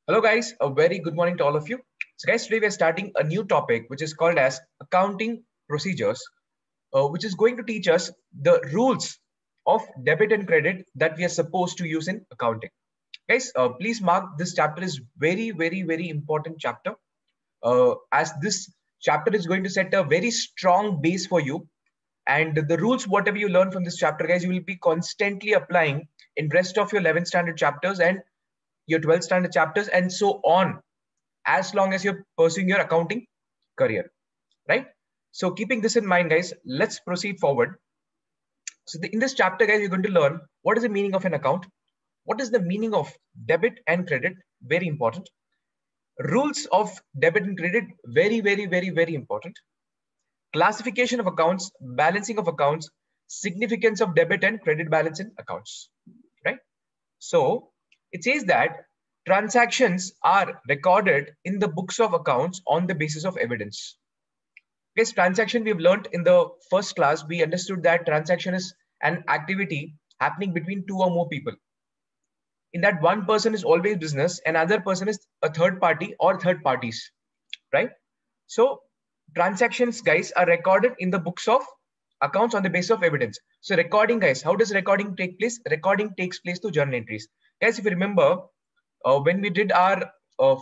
Hello guys, a very good morning to all of you. So guys, today we are starting a new topic which is called as accounting procedures, which is going to teach us the rules of debit and credit that we are supposed to use in accounting. Guys, please mark this chapter is very important chapter, as this chapter is going to set a very strong base for you, and the rules whatever you learn from this chapter, guys, you will be constantly applying in rest of your 11th standard chapters and your 12th standard chapters and so on, as long as you're pursuing your accounting career, right? So keeping this in mind, guys, let's proceed forward. So in this chapter, guys, you're going to learn what is the meaning of an account, what is the meaning of debit and credit, very important. Rules of debit and credit, very important. Classification of accounts, balancing of accounts, significance of debit and credit balance in accounts, right? So it says that transactions are recorded in the books of accounts on the basis of evidence. Yes, transaction we've learned in the first class, we understood that transaction is an activity happening between two or more people. In that, one person is always business, and other person is a third party or third parties, right? So transactions, guys, are recorded in the books of accounts on the basis of evidence. So recording, guys, how does recording take place? Recording takes place through journal entries. Guys, if you remember, when we did our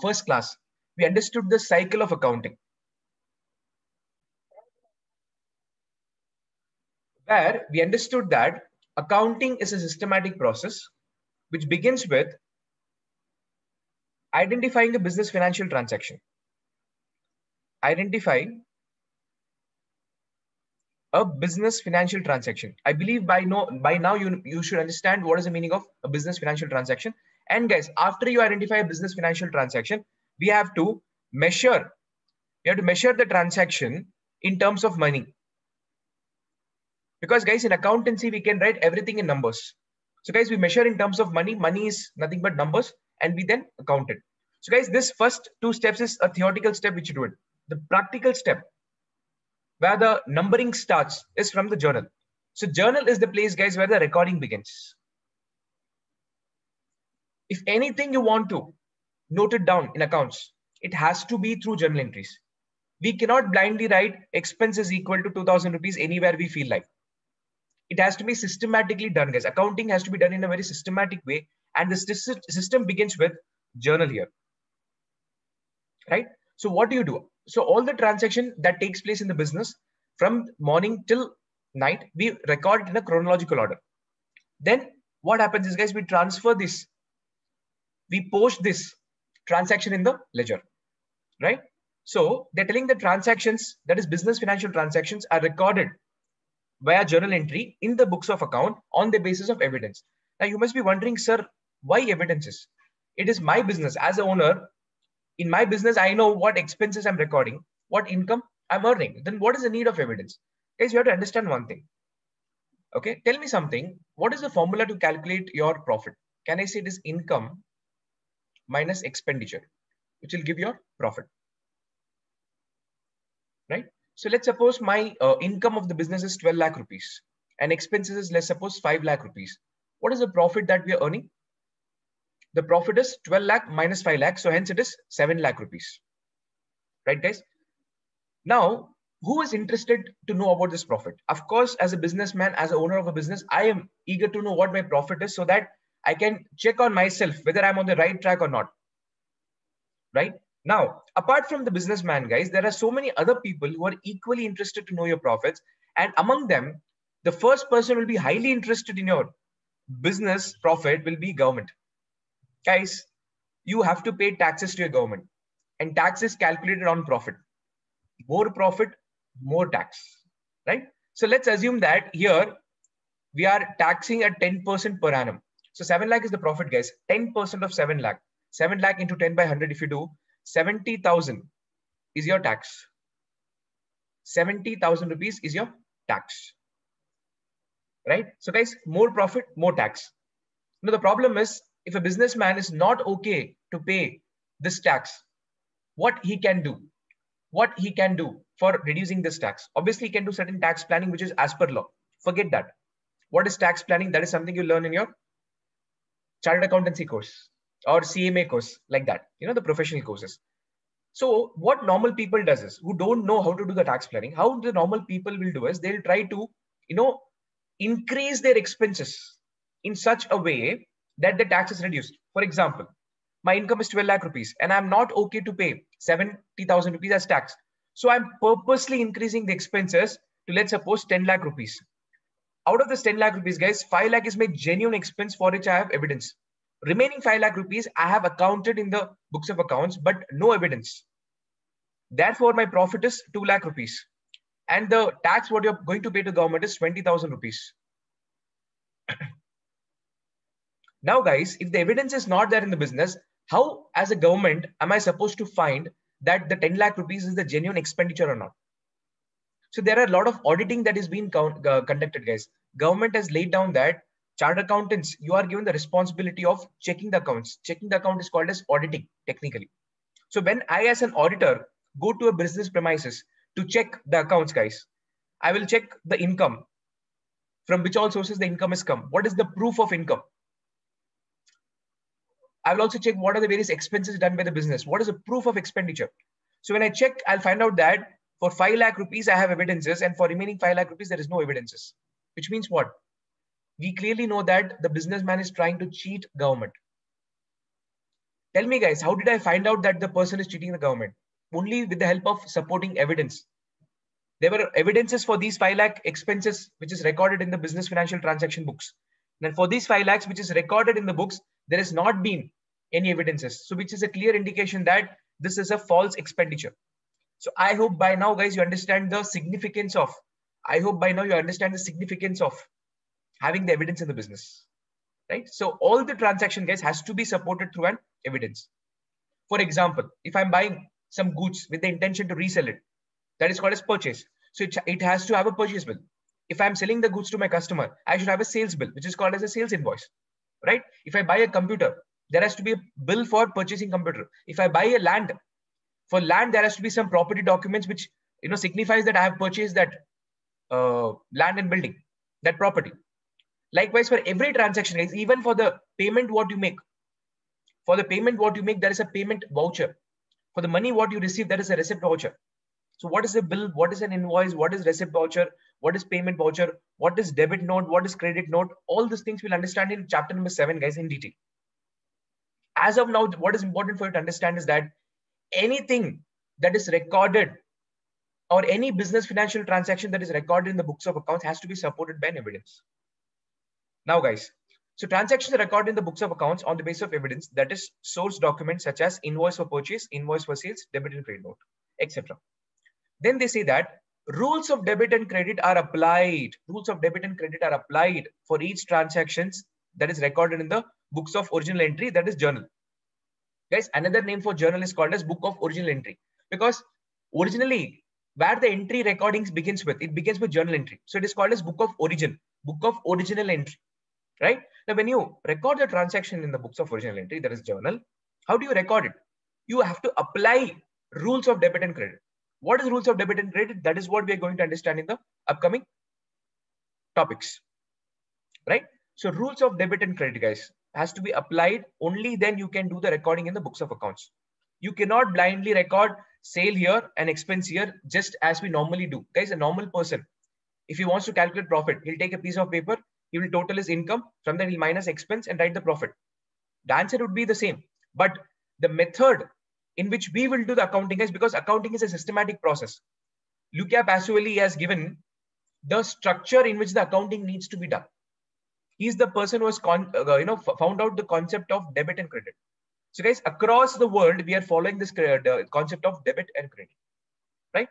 first class, we understood the cycle of accounting, where we understood that accounting is a systematic process which begins with identifying a business financial transaction, identifying a business financial transaction. I believe by now you should understand what is the meaning of a business financial transaction. And guys, after you identify a business financial transaction, we have to measure. You have to measure the transaction in terms of money. Because guys, in accountancy, we can write everything in numbers. So guys, we measure in terms of money. Money is nothing but numbers, and we then account it. So guys, this first two steps is a theoretical step which you do it. The practical step, where the numbering starts, is from the journal. So journal is the place, guys, where the recording begins. If anything you want to note it down in accounts, it has to be through journal entries. We cannot blindly write expense is equal to 2000 rupees anywhere we feel like. It has to be systematically done, guys. Accounting has to be done in a very systematic way, and the system begins with journal here, right? So what do you do? So all the transaction that takes place in the business from morning till night, we record in a chronological order. Then what happens is, guys, we transfer this, we post this transaction in the ledger, right? So they're telling the transactions, that is business financial transactions, are recorded via journal entry in the books of account on the basis of evidence. Now you must be wondering, sir, why evidences? It is my business as an owner. In my business, I know what expenses I'm recording, what income I'm earning. Then what is the need of evidence? Guys, you have to understand one thing. Okay, tell me something. What is the formula to calculate your profit? Can I say it is income minus expenditure, which will give your profit, right? So let's suppose my income of the business is 12 lakh rupees and expenses is, let's suppose, 5 lakh rupees. What is the profit that we are earning? The profit is 12 lakh minus 5 lakh. So hence it is 7 lakh rupees, right, guys? Now, who is interested to know about this profit? Of course, as a businessman, as an owner of a business, I am eager to know what my profit is so that I can check on myself whether I'm on the right track or not, right? Now, apart from the businessman, guys, there are so many other people who are equally interested to know your profits. And among them, the first person will be highly interested in your business profit will be government. Guys, you have to pay taxes to your government, and tax is calculated on profit. More profit, more tax, right? So let's assume that here we are taxing at 10% per annum. So 7 lakh is the profit, guys. 10% of 7 lakh. 7 lakh into 10 by 100, if you do, 70,000 is your tax. 70,000 rupees is your tax, right? So guys, more profit, more tax. Now the problem is, if a businessman is not okay to pay this tax, what he can do? What he can do for reducing this tax? Obviously, he can do certain tax planning, which is as per law. Forget that. What is tax planning? That is something you learn in your chartered accountancy course. or CMA course, like that, the professional courses. So what normal people does is, who don't know how to do the tax planning, how the normal people will do is they'll try to, increase their expenses in such a way that the tax is reduced. For example, my income is 12 lakh rupees and I'm not okay to pay 70,000 rupees as tax. So I'm purposely increasing the expenses to, let's suppose, 10 lakh rupees. Out of this 10 lakh rupees, guys, 5 lakh is my genuine expense for which I have evidence. Remaining 5 lakh rupees, I have accounted in the books of accounts, but no evidence. Therefore, my profit is 2 lakh rupees. And the tax what you're going to pay to government is 20,000 rupees. Now, guys, if the evidence is not there in the business, how, as a government, am I supposed to find that the 10 lakh rupees is the genuine expenditure or not? So there are a lot of auditing that is being conducted, guys. Government has laid down that chartered accountants, you are given the responsibility of checking the accounts. Checking the account is called as auditing, technically. So when I, as an auditor, go to a business premises to check the accounts, guys, I will check the income. From which all sources the income has come. What is the proof of income? I will also check what are the various expenses done by the business. What is the proof of expenditure? So when I check, I'll find out that for 5 lakh rupees, I have evidences, and for remaining 5 lakh rupees, there is no evidences. Which means what? We clearly know that the businessman is trying to cheat government. Tell me, guys, how did I find out that the person is cheating the government? Only with the help of supporting evidence. There were evidences for these 5 lakh expenses, which is recorded in the business financial transaction books. And for these 5 lakhs, which is recorded in the books, there has not been any evidences. So which is a clear indication that this is a false expenditure. So I hope by now, guys, you understand the significance of, having the evidence in the business, right? So all the transaction, guys, has to be supported through an evidence. For example, if I'm buying some goods with the intention to resell it, that is called as purchase. So it has to have a purchase bill. If I'm selling the goods to my customer, I should have a sales bill, which is called as a sales invoice, right? If I buy a computer, there has to be a bill for purchasing computer. If I buy a land, for land, there has to be some property documents, which signifies that I have purchased that land and building, that property. Likewise, for every transaction, guys, even for the payment what you make, there is a payment voucher. For the money what you receive, there is a receipt voucher. So what is a bill? What is an invoice? What is receipt voucher? What is payment voucher? What is debit note? What is credit note? All these things we'll understand in chapter number 7, guys, in detail. As of now, what is important for you to understand is that anything that is recorded, or any business financial transaction that is recorded in the books of accounts, has to be supported by an evidence. Now, guys, so transactions are recorded in the books of accounts on the basis of evidence, that is source documents such as invoice for purchase, invoice for sales, debit and credit note, etc. Then they say that rules of debit and credit are applied. Rules of debit and credit are applied for each transactions that is recorded in the books of original entry, that is journal. Guys, another name for journal is called as book of original entry, because originally where the entry recordings begins with, it begins with journal entry. So it is called as book of origin, book of original entry, right? Now, when you record the transaction in the books of original entry, that is journal, how do you record it? You have to apply rules of debit and credit. What is rules of debit and credit? That is what we are going to understand in the upcoming topics, right? So rules of debit and credit, guys, has to be applied. Only then you can do the recording in the books of accounts. You cannot blindly record sale here and expense here, just as we normally do. Guys, a normal person, if he wants to calculate profit, he'll take a piece of paper, he will total his income, from there he'll minus expense and write the profit. The answer would be the same. But the method in which we will do the accounting is, because accounting is a systematic process. Luca Pacioli has given the structure in which the accounting needs to be done. He's the person who has found out the concept of debit and credit. So guys, across the world, we are following this concept of debit and credit, right?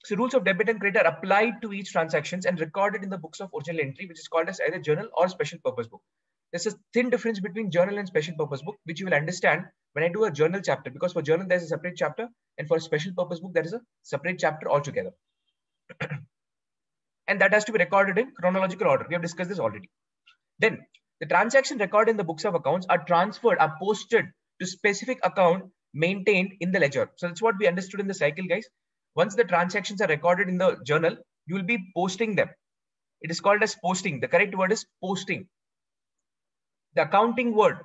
So rules of debit and credit are applied to each transactions and recorded in the books of original entry, which is called as either journal or special purpose book. There's a thin difference between journal and special purpose book, which you will understand when I do a journal chapter, because for journal, there's a separate chapter, and for a special purpose book, there is a separate chapter altogether. And that has to be recorded in chronological order. We have discussed this already. Then the transaction recorded in the books of accounts are transferred, are posted to specific account maintained in the ledger. So that's what we understood in the cycle, guys. Once the transactions are recorded in the journal, you will be posting them. It is called as posting. The correct word is posting. The accounting word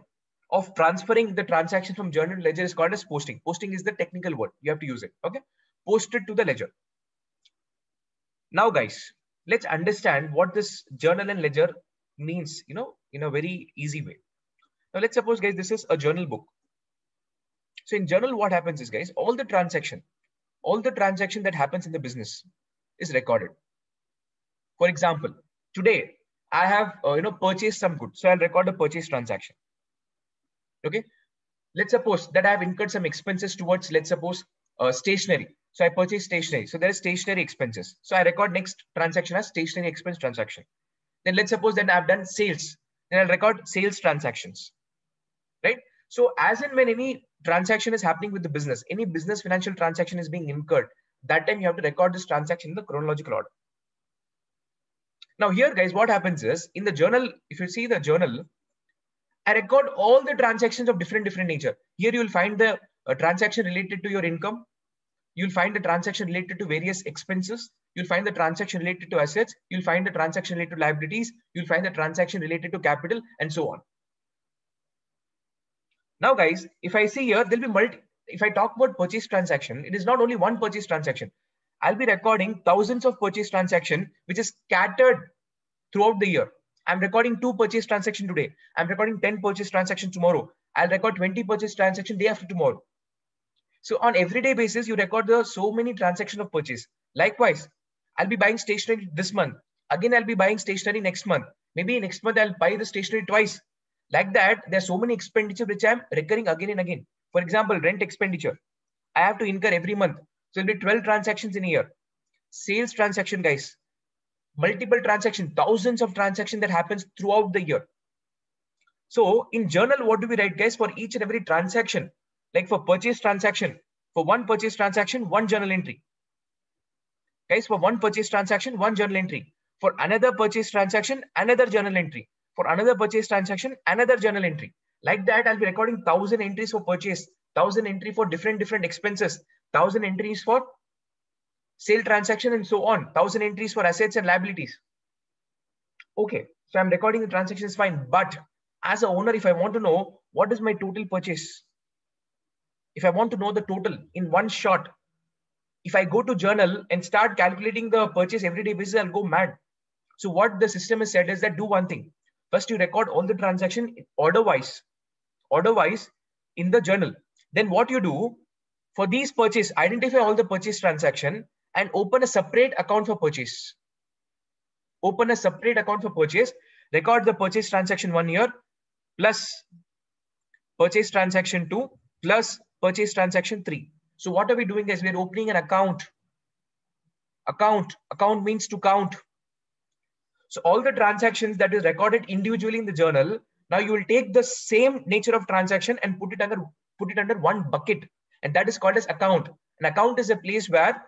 of transferring the transaction from journal to ledger is called as posting. Posting is the technical word. You have to use it. Okay. Post it to the ledger. Now, guys, let's understand what this journal and ledger means, in a very easy way. Now, let's suppose, guys, this is a journal book. So in journal, what happens is, guys, all the transaction that happens in the business is recorded. For example, today I have, purchased some goods. So I'll record a purchase transaction. Okay. Let's suppose that I have incurred some expenses towards, let's suppose, stationery. So I purchased stationery. So there is stationery expenses. So I record next transaction as stationery expense transaction. Then let's suppose that I've done sales. Then I'll record sales transactions. Right? So as and when any transaction is happening with the business, any business financial transaction is being incurred, that time you have to record this transaction in the chronological order. Now here, guys, what happens is in the journal, if you see the journal, I record all the transactions of different nature. Here you will find the transaction related to your income. You'll find the transaction related to various expenses. You'll find the transaction related to assets. You'll find the transaction related to liabilities. You'll find the transaction related to capital and so on. Now, guys, if I see here, there'll be if I talk about purchase transaction, it is not only one purchase transaction. I'll be recording thousands of purchase transaction, which is scattered throughout the year. I'm recording 2 purchase transaction today. I'm recording 10 purchase transaction tomorrow. I'll record 20 purchase transaction day after tomorrow. So on everyday basis, you record so many transactions of purchase. Likewise, I'll be buying stationery this month. Again, I'll be buying stationery next month. Maybe next month I'll buy the stationery twice. Like that, there's so many expenditure which I'm recurring again and again. For example, rent expenditure. I have to incur every month. So it'll be 12 transactions in a year. Sales transaction, guys. Multiple transactions, thousands of transactions that happens throughout the year. So in journal, what do we write, guys? For each and every transaction, like for purchase transaction, for one purchase transaction, one journal entry. Guys, for one purchase transaction, one journal entry. For another purchase transaction, another journal entry. For another purchase transaction, another journal entry. Like that, I'll be recording 1,000 entries for purchase, 1,000 entry for different expenses, 1,000 entries for sale transaction and so on, 1,000 entries for assets and liabilities. Okay, so I'm recording the transactions fine, but as a owner, if I want to know what is my total purchase, if I want to know the total in one shot, if I go to journal and start calculating the purchase everyday basis, I'll go mad. So what the system has said is that do one thing. First, you record all the transaction order-wise in the journal. Then what you do for these purchase, identify all the purchase transaction and open a separate account for purchase. Open a separate account for purchase. Record the purchase transaction 1 year plus purchase transaction 2 plus purchase transaction 3. So what are we doing is we're opening an account. Account means to count. So all the transactions that is recorded individually in the journal, now you will take the same nature of transaction and put it under one bucket. And that is called as account. An account is a place where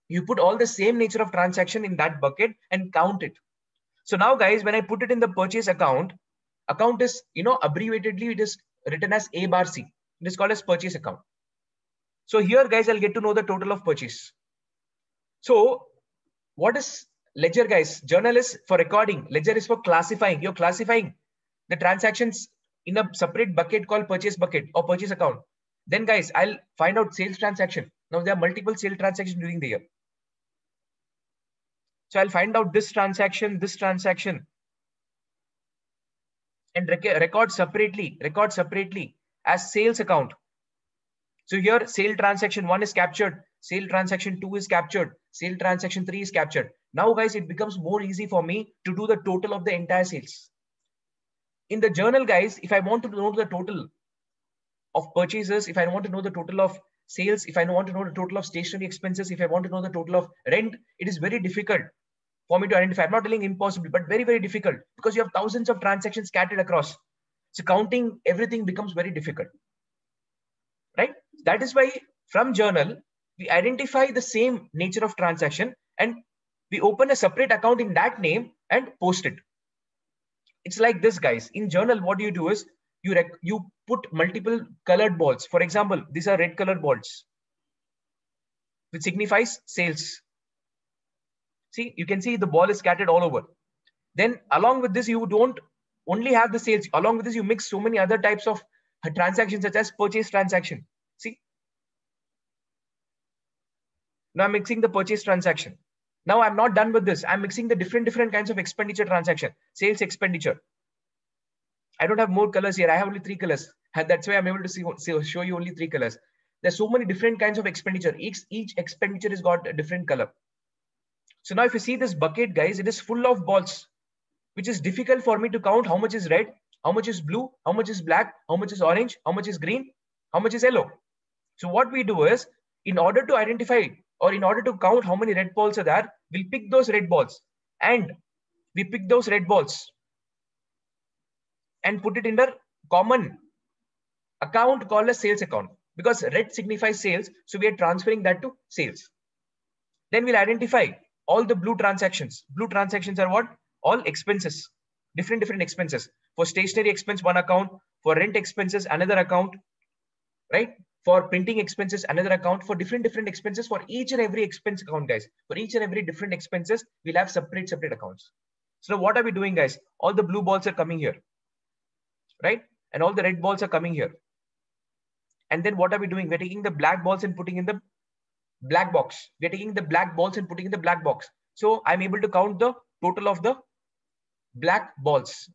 you put all the same nature of transaction in that bucket and count it. So now, guys, when I put it in the purchase account is, abbreviatedly, it is written as A bar C. It is called as purchase account. So here, guys, I'll get to know the total of purchase. So what is ledger, guys? Journal is for recording. Ledger is for classifying. You're classifying the transactions in a separate bucket called purchase bucket or purchase account. Then, guys, I'll find out sales transaction. Now there are multiple sales transactions during the year. So I'll find out this transaction, and record separately as sales account. So here sale transaction 1 is captured, sale transaction 2 is captured, sale transaction 3 is captured. Now, guys, it becomes more easy for me to do the total of the entire sales. In the journal, guys, if I want to know the total of purchases, if I want to know the total of sales, if I want to know the total of stationery expenses, if I want to know the total of rent, it is very difficult for me to identify. I'm not telling impossible, but very, very difficult because you have thousands of transactions scattered across. So counting everything becomes very difficult, right? That is why from journal, we identify the same nature of transaction and we open a separate account in that name and post it. It's like this, guys. In journal, what you do is you put multiple colored balls. For example, these are red colored balls, which signifies sales. See, you can see the ball is scattered all over. Then along with this, you don't only have the sales. Along with this, you mix so many other types of transactions such as purchase transaction. See, now I'm mixing the purchase transaction. Now I'm not done with this. I'm mixing the different kinds of expenditure transaction, sales expenditure. I don't have more colors here. I have only 3 colors. And that's why I'm able to show you only 3 colors. There's so many different kinds of expenditure. Each expenditure has got a different color. So now if you see this bucket, guys, it is full of balls, which is difficult for me to count how much is red, how much is blue, how much is black, how much is orange, how much is green, how much is yellow. So what we do is, in order to identify or in order to count how many red balls are there, we'll pick those red balls and we pick those red balls and put it in the common account called as sales account, because red signifies sales. So we are transferring that to sales. Then we'll identify all the blue transactions. Blue transactions are what? All expenses, different expenses. For stationery expense, one account. For rent expenses, another account, right? For printing expenses, another account. For different expenses, for each and every expense account, guys. For each and every different expenses, we'll have separate accounts. So what are we doing, guys? All the blue balls are coming here, right? And all the red balls are coming here. And then what are we doing? We're taking the black balls and putting in the black box. We're taking the black balls and putting in the black box. So I'm able to count the total of the black balls.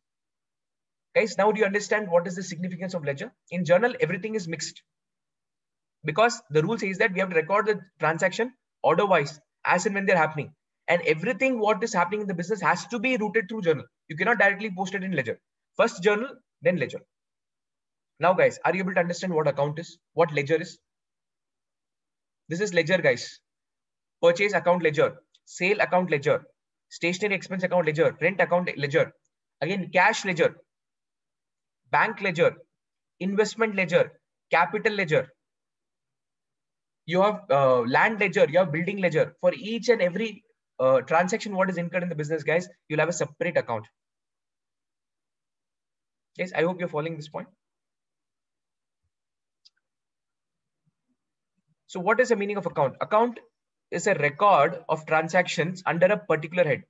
Guys, now do you understand what is the significance of ledger? In journal, everything is mixed, because the rule says that we have to record the transaction order wise as and when they're happening. And everything what is happening in the business has to be routed through journal. You cannot directly post it in ledger. First journal, then ledger. Now, guys, are you able to understand what account is? What ledger is? This is ledger, guys. Purchase account ledger, sale account ledger, stationery expense account ledger, rent account ledger, again cash ledger, bank ledger, investment ledger, capital ledger. You have land ledger, you have building ledger. For each and every transaction what is incurred in the business, guys, you'll have a separate account. Yes, I hope you're following this point. So what is the meaning of account? Account is a record of transactions under a particular head.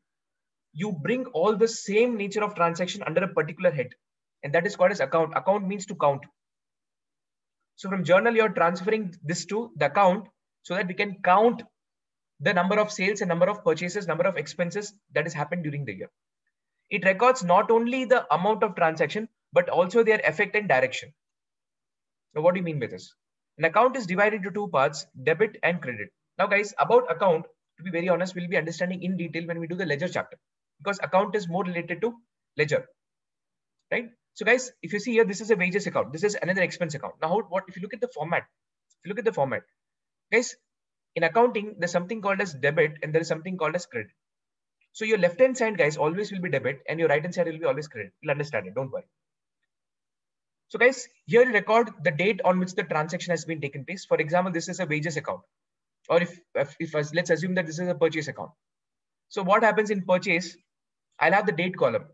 You bring all the same nature of transaction under a particular head, and that is called as account. Account means to count. So from journal, you're transferring this to the account so that we can count the number of sales and number of purchases, number of expenses that has happened during the year. It records not only the amount of transaction, but also their effect and direction. So what do you mean by this? An account is divided into 2 parts, debit and credit. Now, guys, about account, to be very honest, we'll be understanding in detail when we do the ledger chapter, because account is more related to ledger, right? So, guys, if you see here, this is a wages account. This is another expense account. Now, if you look at the format, guys, in accounting, there's something called as debit and there is something called as credit. So your left-hand side, guys, always will be debit and your right-hand side will be always credit. You'll understand it. Don't worry. So guys, here you record the date on which the transaction has been taken place. For example, this is a wages account. Or if let's assume that this is a purchase account. So what happens in purchase, I'll have the date column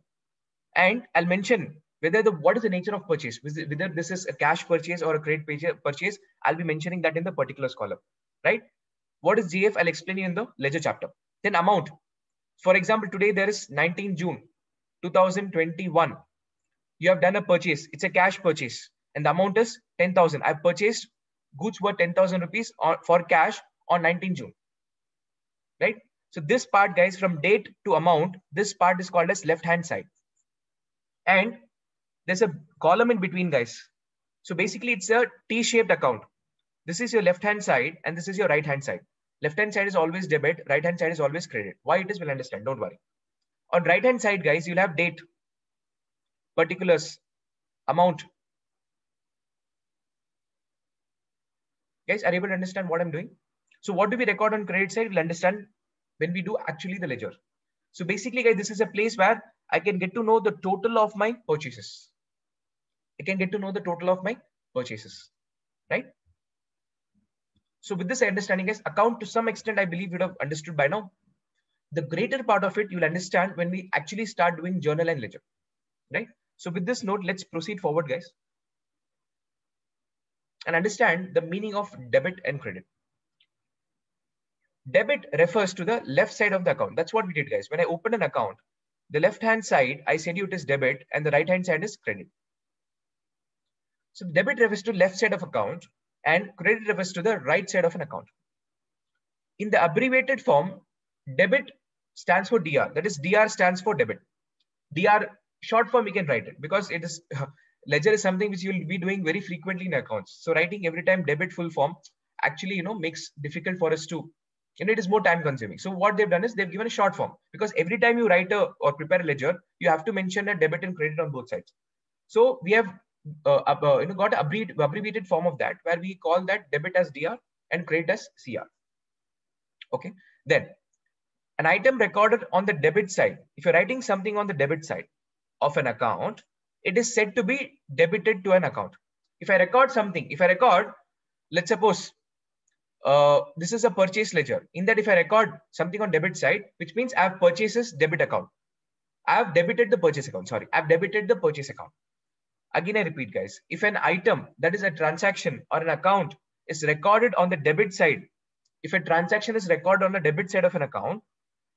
and I'll mention whether what is the nature of purchase, whether this is a cash purchase or a credit purchase. I'll be mentioning that in the particulars column, right? What is GF? I'll explain you in the ledger chapter. Then amount. For example, today there is 19 June 2021. You have done a purchase. It's a cash purchase and the amount is 10,000. I've purchased goods worth 10,000 rupees for cash on 19 June, right? So this part, guys, from date to amount, this part is called as left-hand side. And there's a column in between, guys. So basically it's a T-shaped account. This is your left-hand side and this is your right-hand side. Left-hand side is always debit. Right-hand side is always credit. Why it is, we'll understand. Don't worry. On right-hand side, guys, you'll have date, particulars, amount. Guys, are you able to understand what I'm doing? So what do we record on credit side? We'll understand when we do actually the ledger. So basically, guys, this is a place where I can get to know the total of my purchases. I can get to know the total of my purchases, right? So with this understanding, guys, account to some extent, I believe you'd have understood by now. The greater part of it, you'll understand when we actually start doing journal and ledger, right? So with this note, let's proceed forward, guys, and understand the meaning of debit and credit. Debit refers to the left side of the account. That's what we did, guys. When I opened an account, The left-hand side, I said you it is debit and the right-hand side is credit. So debit refers to left side of account and credit refers to the right side of an account. In the abbreviated form, debit stands for DR. That is, DR stands for debit. DR short form we can write it because it is ledger is something which you will be doing very frequently in accounts. So writing every time debit full form actually makes difficult for us to, it is more time consuming. So what they've done is they've given a short form, because every time you write or prepare a ledger, you have to mention a debit and credit on both sides. So we have got an abbreviated form of that, where we call that debit as DR and credit as CR. Okay, then an item recorded on the debit side. If you're writing something on the debit side of an account, it is said to be debited to an account. If I record something, let's suppose this is a purchase ledger. In that, if I record something on debit side, which means I have purchases debit account. I have debited the purchase account. Sorry, I've debited the purchase account. Again, I repeat, guys, if an item, that is a transaction or an account, is recorded on the debit side, if a transaction is recorded on the debit side of an account,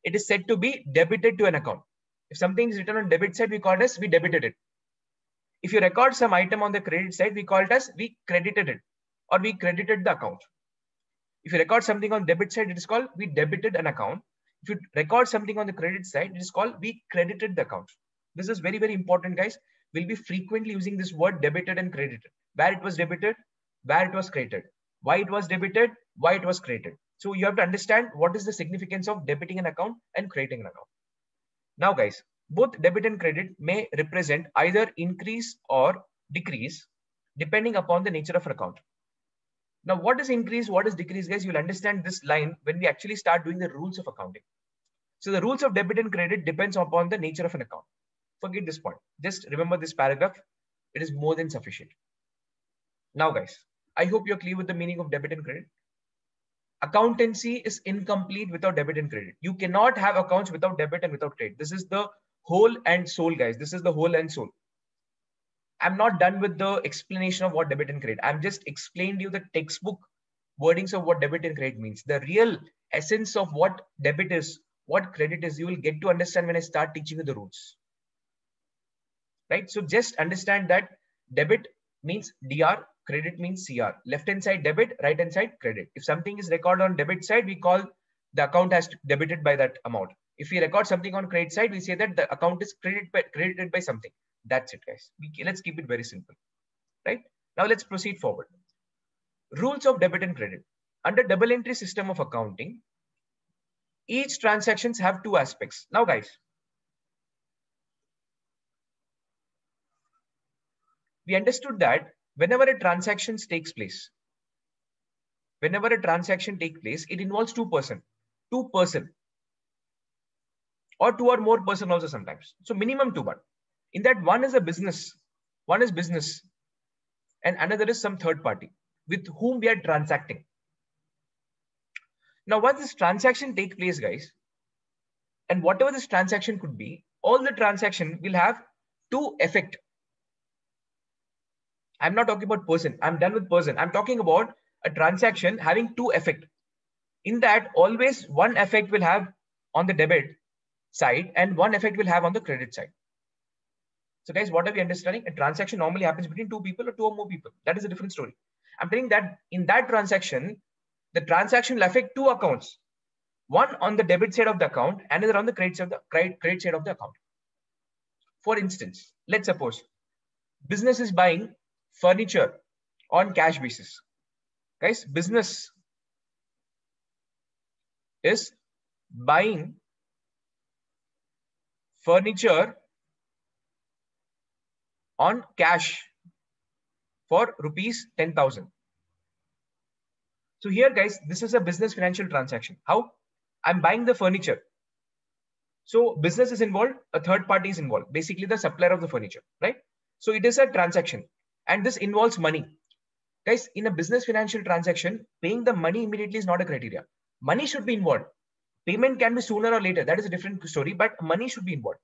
it is said to be debited to an account. If something is written on debit side, we call it as we debited it. If you record some item on the credit side, we call it as we credited it, or we credited the account. If you record something on debit side, it is called we debited an account. If you record something on the credit side, it is called we credited the account. This is very, very important, guys. We'll be frequently using this word debited and credited. Where it was debited, where it was credited, why it was debited, why it was credited. So you have to understand what is the significance of debiting an account and crediting an account. Now, guys, both debit and credit may represent either increase or decrease depending upon the nature of an account. Now, what is increase, what is decrease, guys? You'll understand this line when we actually start doing the rules of accounting. So the rules of debit and credit depends upon the nature of an account. Forget this point. Just remember this paragraph. It is more than sufficient. Now, guys, I hope you're clear with the meaning of debit and credit. Accountancy is incomplete without debit and credit. You cannot have accounts without debit and without credit. This is the whole and soul, guys. This is the whole and soul. I'm not done with the explanation of what debit and credit. I'm just explained you the textbook wordings of what debit and credit means. The real essence of what debit is, what credit is, you will get to understand when I start teaching you the rules. Right? So just understand that debit means DR, credit means CR. Left-hand side debit, right-hand side credit. If something is recorded on debit side, we call the account has debited by that amount. If we record something on credit side, we say that the account is credited by something. That's it, guys. Let's keep it very simple. Right? Now let's proceed forward. Rules of debit and credit. Under double entry system of accounting, each transactions have two aspects. Now, guys, we understood that whenever a transaction takes place, it involves two person, or two or more person also sometimes. So minimum two, but in that one is a business, and another is some third party with whom we are transacting. Now, once this transaction takes place, guys, and whatever this transaction could be, all the transaction will have two effect. I'm not talking about person. I'm done with person. I'm talking about a transaction having two effect. In that, always one effect will have on the debit side and one effect will have on the credit side. So guys, what are we understanding? A transaction normally happens between two people or two or more people. That is a different story. I'm telling that in that transaction, the transaction will affect two accounts. One on the debit side of the account, another on the credit side of the account. For instance, let's suppose business is buying furniture on cash basis. Guys, business is buying furniture on cash for rupees 10,000. So here, guys, this is a business financial transaction. How? I'm buying the furniture. So business is involved, a third party is involved, basically the supplier of the furniture, right? So it is a transaction and this involves money. Guys, in a business financial transaction, paying the money immediately is not a criteria. Money should be involved. Payment can be sooner or later. That is a different story, but money should be involved,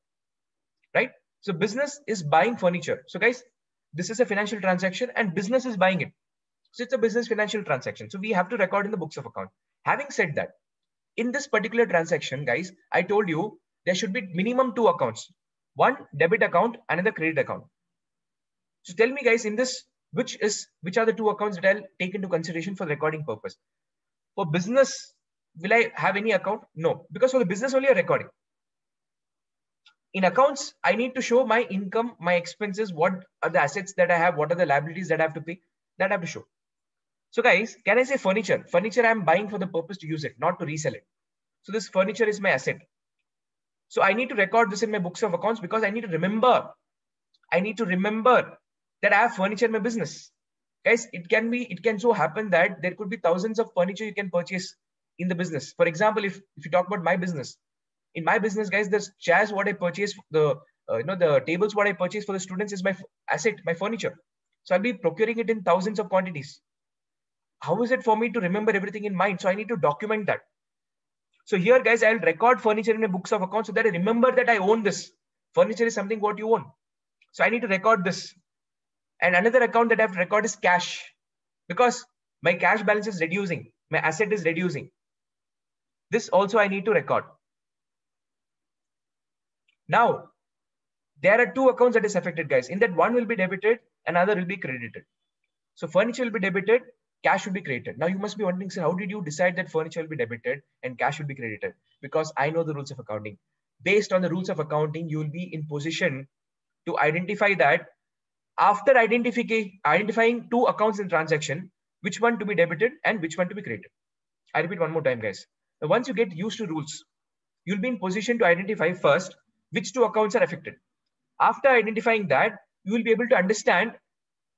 right? So business is buying furniture. So guys, this is a financial transaction and business is buying it. So it's a business financial transaction. So we have to record in the books of account. Having said that, in this particular transaction, guys, I told you there should be minimum 2 accounts. One debit account, another credit account. So tell me guys, in this, which are the 2 accounts that I'll take into consideration for recording purpose? For business, will I have any account? No, because for the business only a recording. In accounts, I need to show my income, my expenses, what are the assets that I have, what are the liabilities that I have to pay, that I have to show. So guys, can I say furniture? Furniture I'm buying for the purpose to use it, not to resell it. So this furniture is my asset. So I need to record this in my books of accounts because I need to remember that I have furniture in my business. Guys, it can so happen that there could be thousands of furniture you can purchase in the business. For example, if you talk about my business, in my business, guys, the chairs what I purchase, the tables what I purchase for the students is my asset, my furniture. So I'll be procuring it in thousands of quantities. How is it for me to remember everything in mind? So I need to document that. So here, guys, I'll record furniture in my books of accounts so that I remember that I own this. Furniture is something what you own. So I need to record this. And another account that I have to record is cash, because my cash balance is reducing. My asset is reducing. This also I need to record. Now, there are 2 accounts that is affected, guys. In that, one will be debited, another will be credited. So furniture will be debited, cash will be credited. Now you must be wondering, sir, how did you decide that furniture will be debited and cash will be credited? Because I know the rules of accounting. Based on the rules of accounting, you will be in position to identify that after identifying 2 accounts in transaction, which one to be debited and which one to be credited. I repeat one more time, guys. Now, once you get used to rules, you'll be in position to identify first which 2 accounts are affected. After identifying that, you will be able to understand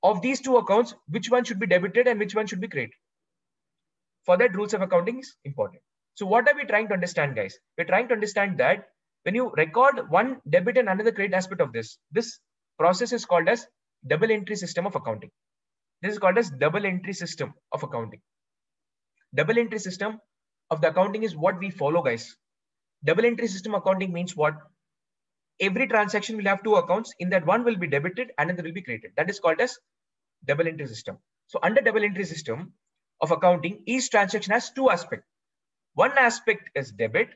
of these 2 accounts, which one should be debited and which one should be credited. For that, rules of accounting is important. So what are we trying to understand, guys? We're trying to understand that when you record one debit and another credit aspect of this process is called as double entry system of accounting. This is called as double entry system of accounting. Double entry system of the accounting is what we follow, guys. Double entry system accounting means what? Every transaction will have 2 accounts. In that, one will be debited, another will be credited. That is called as double entry system. So under double entry system of accounting, each transaction has 2 aspects. One aspect is debit,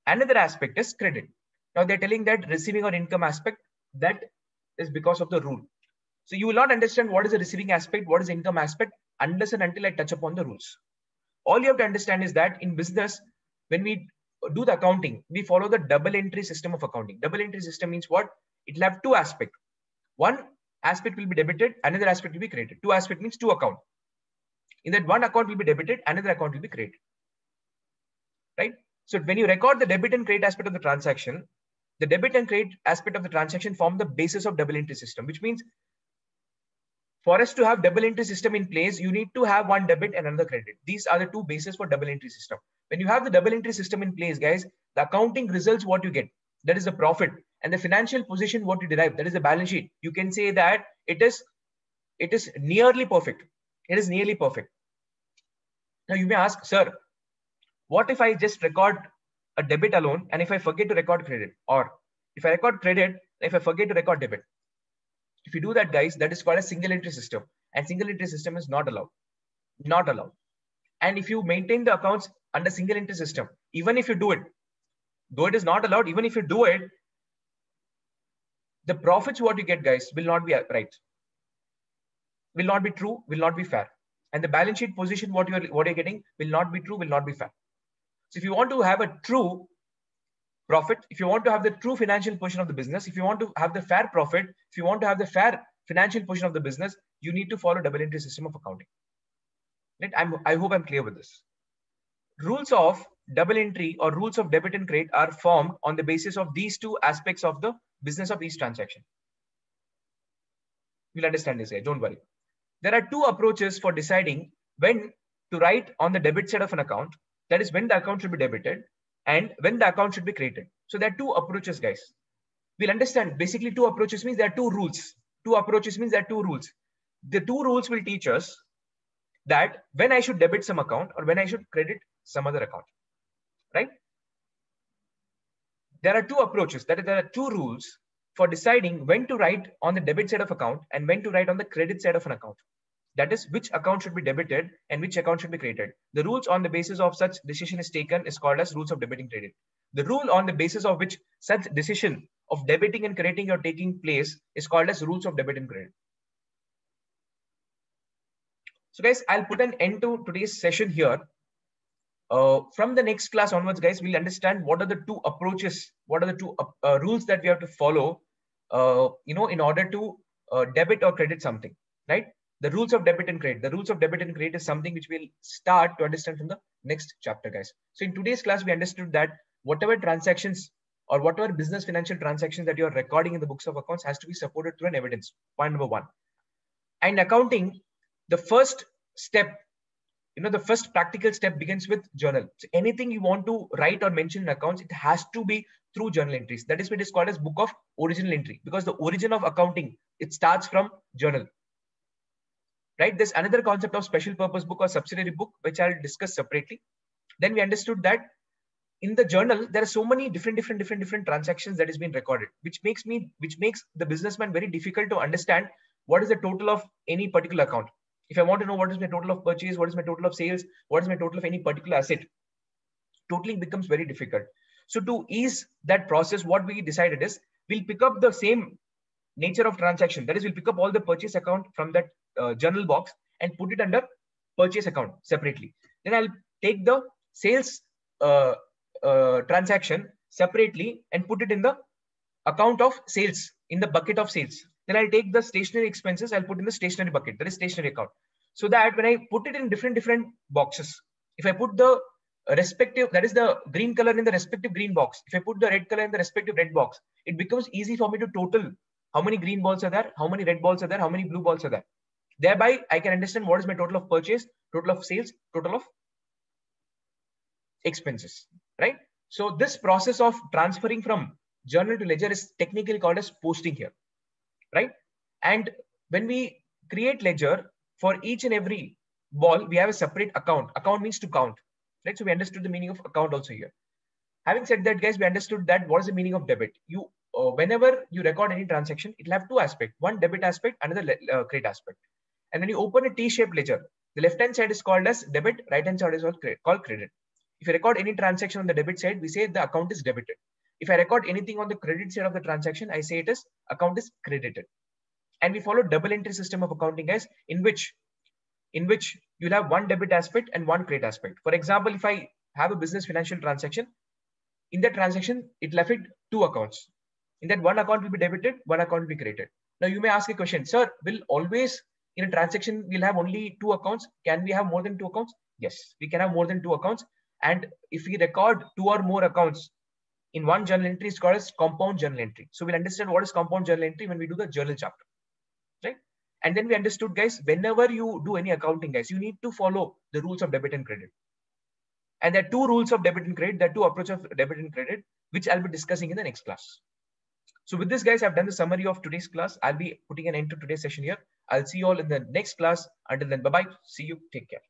another aspect is credit. Now they're telling that receiving or income aspect, that is because of the rule. So you will not understand what is the receiving aspect, what is the income aspect, unless and until I touch upon the rules. All you have to understand is that in business, when we do the accounting, we follow the double entry system of accounting. Double entry system means what? It will have 2 aspects. One aspect will be debited, another aspect will be credited. 2 aspect means 2 accounts. In that, one account will be debited, another account will be credited. Right? So when you record the debit and credit aspect of the transaction, the debit and credit aspect of the transaction form the basis of double entry system, which means for us to have double entry system in place, you need to have one debit and another credit. These are the 2 bases for double entry system. When you have the double entry system in place, guys, the accounting results what you get, that is the profit, and the financial position what you derive, that is the balance sheet. You can say that it is nearly perfect. It is nearly perfect. Now you may ask, sir, what if I just record a debit alone and if I forget to record credit, or if I record credit, if I forget to record debit? If you do that, guys, that is called a single entry system, and single entry system is not allowed. Not allowed. And if you maintain the accounts under single entry system, even if you do it, though it is not allowed, even if you do it, the profits what you get, guys, will not be right, will not be true, will not be fair, and the balance sheet position what you're getting will not be true, will not be fair. So if you want to have a true profit, if you want to have the true financial portion of the business, if you want to have the fair profit, if you want to have the fair financial portion of the business, you need to follow double entry system of accounting. Right? I hope I'm clear with this. Rules of double entry or rules of debit and credit are formed on the basis of these 2 aspects of the business of each transaction. You'll understand this here, don't worry. There are 2 approaches for deciding when to write on the debit side of an account, that is when the account should be debited and when the account should be credited. So there are 2 approaches, guys. We'll understand basically 2 approaches means there are 2 rules. 2 approaches means there are 2 rules. The 2 rules will teach us that when I should debit some account or when I should credit some other account, right? There are 2 approaches, that is, there are 2 rules for deciding when to write on the debit side of account and when to write on the credit side of an account. That is, which account should be debited and which account should be credited. The rules on the basis of such decision is taken is called as rules of debit and credit. The rule on the basis of which such decision of debiting and crediting are taking place is called as rules of debit and credit. So guys, I'll put an end to today's session here. From the next class onwards, guys, we'll understand what are the two approaches, what are the two rules that we have to follow, in order to debit or credit something, right? The rules of debit and credit. The rules of debit and credit is something which we'll start to understand from the next chapter, guys. So in today's class, we understood that whatever transactions or whatever business financial transactions that you're recording in the books of accounts has to be supported through an evidence. Point number one. And accounting, the first step, the first practical step begins with journal. So anything you want to write or mention in accounts, it has to be through journal entries. That is what is called as book of original entry, because the origin of accounting, it starts from journal. Right? There's another concept of special purpose book or subsidiary book, which I'll discuss separately. Then we understood that in the journal, there are so many different transactions that has been recorded, which makes the businessman very difficult to understand what is the total of any particular account. If I want to know what is my total of purchase, what is my total of sales, what is my total of any particular asset, totaling becomes very difficult. So to ease that process, what we decided is we'll pick up the same nature of transaction. That is, we'll pick up all the purchase account from that journal box and put it under purchase account separately. Then I'll take the sales transaction separately and put it in the account of sales, in the bucket of sales. Then I'll take the stationery expenses, I'll put in the stationery bucket, that is stationery account. So that when I put it in different boxes, if I put the respective, that is the green color in the respective green box, if I put the red color in the respective red box, it becomes easy for me to total how many green balls are there, how many red balls are there, how many blue balls are there. Thereby, I can understand what is my total of purchase, total of sales, total of expenses, right? So this process of transferring from journal to ledger is technically called as posting here, right? And when we create ledger, for each and every ball, we have a separate account. Account means to count, right? So we understood the meaning of account also here. Having said that, guys, we understood that what is the meaning of debit. Whenever you record any transaction, it will have two aspects: one debit aspect, another credit aspect. And when you open a T-shaped ledger, the left-hand side is called as debit, right-hand side is called credit. If you record any transaction on the debit side, we say the account is debited. If I record anything on the credit side of the transaction, I say it is account is credited. And we follow double entry system of accounting, guys, in which you'll have one debit aspect and one credit aspect. For example, if I have a business financial transaction, in that transaction, it will affect two accounts. In that, one account will be debited, one account will be credited. Now you may ask a question, sir, will always in a transaction we'll have only two accounts? Can we have more than two accounts? Yes, we can have more than two accounts. And if we record two or more accounts in one journal entry, it's called as compound journal entry. So we'll understand what is compound journal entry when we do the journal chapter, right? And then we understood, guys, whenever you do any accounting, guys, you need to follow the rules of debit and credit. And there are two rules of debit and credit, there are two approaches of debit and credit, which I'll be discussing in the next class. So with this, guys, I've done the summary of today's class. I'll be putting an end to today's session here. I'll see you all in the next class. Until then, bye-bye. See you. Take care.